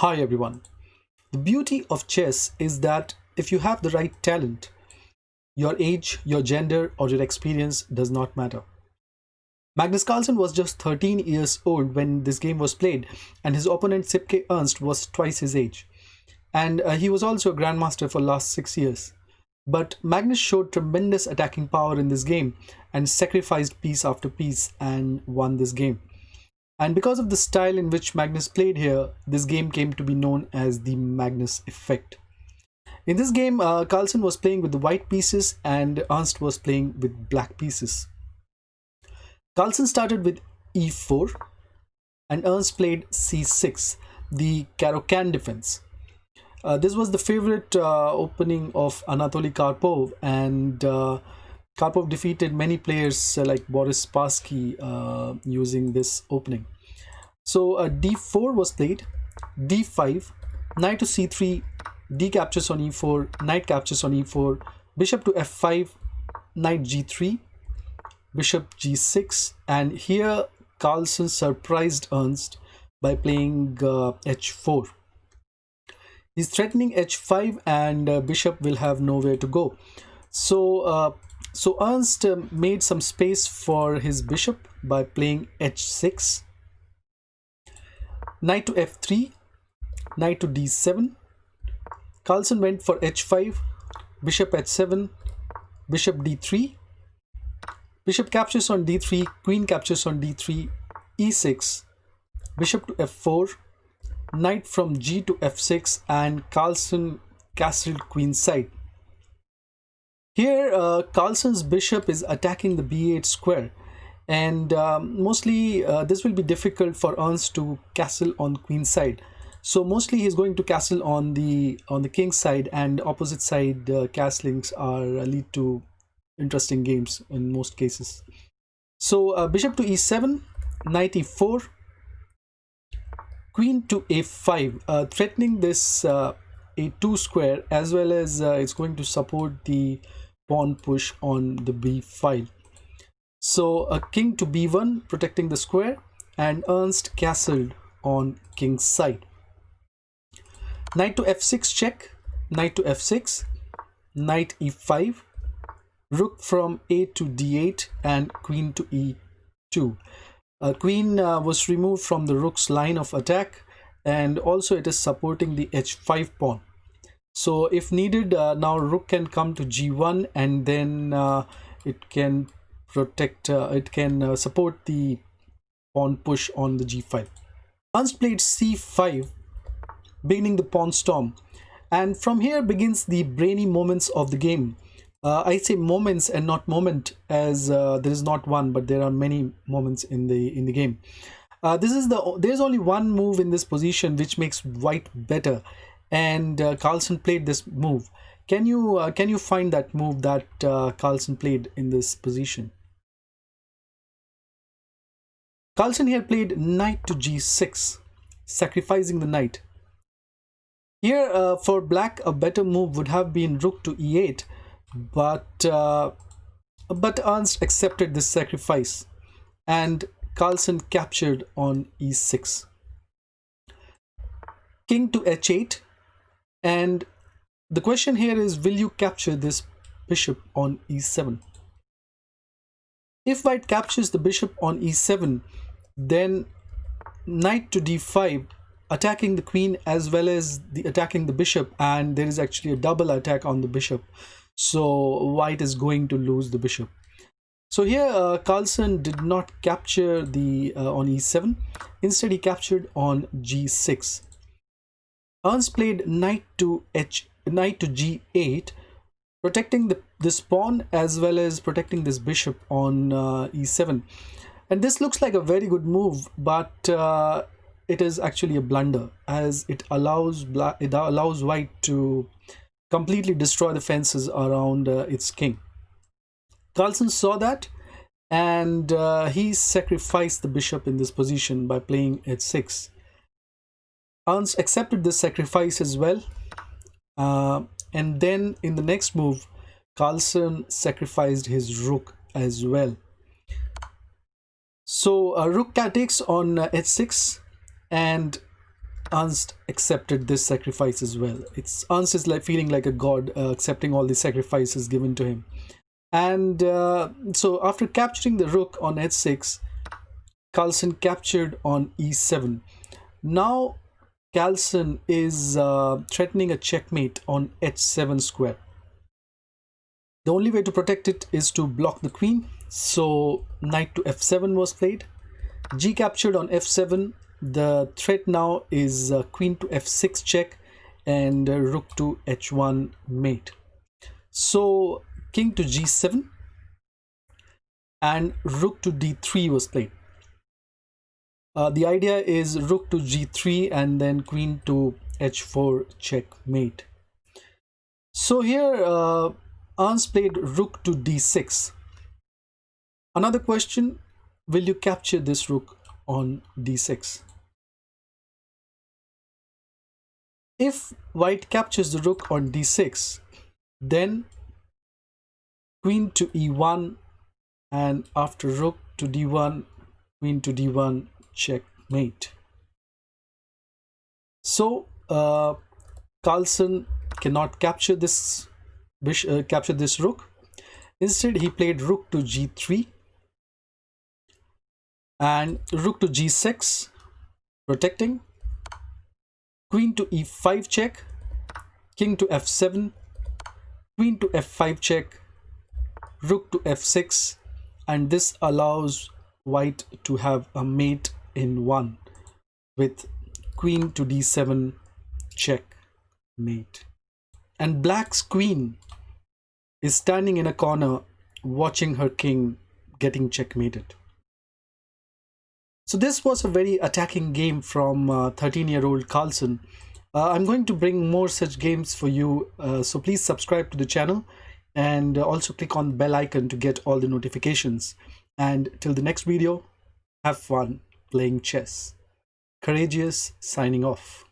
Hi everyone. The beauty of chess is that if you have the right talent, your age, your gender, or your experience does not matter. Magnus Carlsen was just 13 years old when this game was played, and his opponent Sipke Ernst was twice his age. And he was also a grandmaster for last 6 years. But Magnus showed tremendous attacking power in this game and sacrificed piece after piece and won this game. And because of the style in which Magnus played here, this game came to be known as the Magnus Effect. In this game, Carlsen was playing with the white pieces and Ernst was playing with black pieces. Carlsen started with e4 and Ernst played c6, the Caro-Kann defense. This was the favorite opening of Anatoly Karpov, and Karpov defeated many players like Boris Spassky using this opening. So d4 was played, d5, knight to c3, d captures on e4, knight captures on e4, bishop to f5, knight g3, bishop g6, and here Carlsen surprised Ernst by playing h4. He's threatening h5 and bishop will have nowhere to go. So Ernst made some space for his bishop by playing h6, knight to f3, knight to d7. Carlsen went for h5, bishop h7, bishop d3, bishop captures on d3, queen captures on d3, e6, bishop to f4, knight from g to f6, and Carlsen castled queenside. Here Carlsen's bishop is attacking the b8 square, and mostly this will be difficult for Ernst to castle on queenside. So mostly he's going to castle on the king side, and opposite side castlings lead to interesting games in most cases. So bishop to e7, knight e4, queen to a5, threatening this a2 square, as well as it's going to support the pawn push on the b file. So a king to b1, protecting the square, and Ernst castled on king's side. Knight to f6 check, knight to f6, knight e5, rook from a to d8, and queen to e2. Queen was removed from the rook's line of attack, and also it is supporting the h5 pawn. So if needed, now rook can come to g1, and then it can protect, support the pawn push on the g file. Ernst played c5, beginning the pawn storm, and from here begins the brainy moments of the game. I say moments and not moment, as there is not one, but there are many moments in the game. There's only one move in this position which makes white better, and Carlsen played this move. Can you find that move that Carlsen played in this position? Carlsen here played knight to g6, sacrificing the knight. Here for black, a better move would have been rook to e8, but Ernst accepted this sacrifice, and Carlsen captured on e6. King to h8, and the question here is, will you capture this bishop on e7? If white captures the bishop on e7, then knight to d5, attacking the queen as well as attacking the bishop, and there is actually a double attack on the bishop. So white is going to lose the bishop. So here Carlsen did not capture the on e7. Instead, he captured on g6. Ernst played knight to g8, protecting this pawn as well as protecting this bishop on e7. And this looks like a very good move, but it is actually a blunder, as it allows white to completely destroy the fences around its king. Carlsen saw that, and he sacrificed the bishop in this position by playing h6. Ernst accepted this sacrifice as well, and then in the next move, Carlsen sacrificed his rook as well. So rook takes on h6, and Ernst accepted this sacrifice as well. Ernst is like feeling like a god, accepting all the sacrifices given to him. And so after capturing the rook on h6, Carlsen captured on e7. Now Carlsen is threatening a checkmate on h7 square. The only way to protect it is to block the queen, so knight to f7 was played. G captured on f7. The threat now is queen to f6 check and rook to h1 mate. So king to g7 and rook to d3 was played. The idea is rook to g3 and then queen to h4 checkmate. So here Ernst played rook to d6. Another question, will you capture this rook on d6? If white captures the rook on d6, then queen to e1, and after rook to d1, queen to d1 checkmate. So Carlsen cannot capture this rook. Instead, he played rook to g3 and rook to g6, protecting. Queen to e5 check, king to f7, queen to f5 check, rook to f6, and this allows white to have a mate in one with queen to d7 checkmate. And black's queen is standing in a corner watching her king getting checkmated. So this was a very attacking game from 13-year-old Carlsen. I'm going to bring more such games for you, so please subscribe to the channel and also click on the bell icon to get all the notifications. And till the next video, have fun playing chess. Courageous signing off.